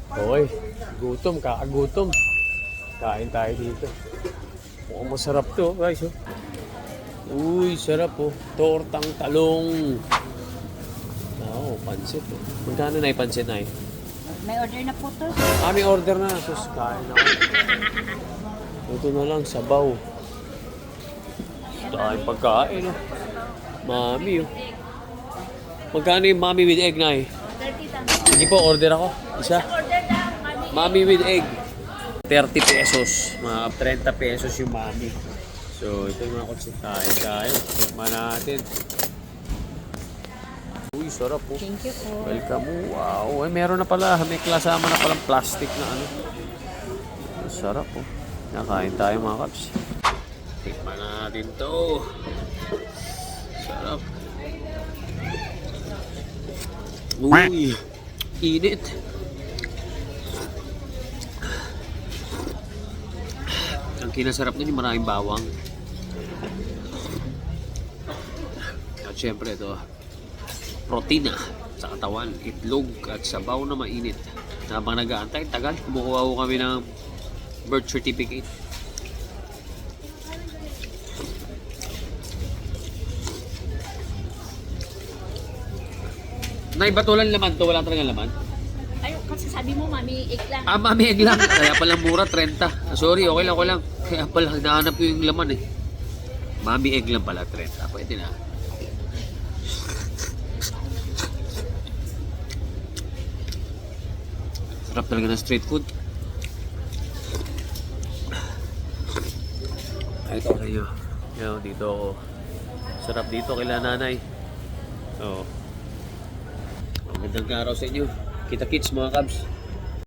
Okay, gutom, kakagutom. Kain tayo dito. Mukhang masarap to, guys. Oh. Uy, sarap oh. Tortang talong. Oo, pansit oh. Magkano na yung pansit na yun? May order na po to. May order na. Sus, kain ako. Ito na lang, sabaw. Dahil pagkain oh. Mami oh. Magkano yung mami with egg na eh? 30 lang. Hindi po, order ako. Isa. Order na, Mami with egg. 30 pesos. Mga 30 pesos yung mami. So, ito yung mga kutsi. Kain tayo. Tikman natin. Uy, sarap po. Thank you po. Welcome. Wow. Eh, meron na pala. May klasama na palang plastic na ano. Sarap po. Nakain tayo mga kaps. Tikman natin to. Sarap. Uy. Init. Ang kinasarap nun yung maraming bawang. At syempre ito, protina sa katawan, itlog at sabaw na mainit. Habang nag-aantay, tagal, kumukuha ko kami ng birth certificate. Nay, batulan laman to, wala talagang laman. Ay, kasi sabi mo, mami, egg lang. Mami, egg lang. Kaya pala mura, 30. Sorry, okay lang. Kaya pala, hinahanap ko yung laman eh. Mami, egg lang pala, 30. Pwede na. Sarap talaga ng street food. Ay, ito kayo. Yan, dito ako. Sarap dito kila nanay. Oo. Magandang araw sa inyo. Kita kits mga kabs.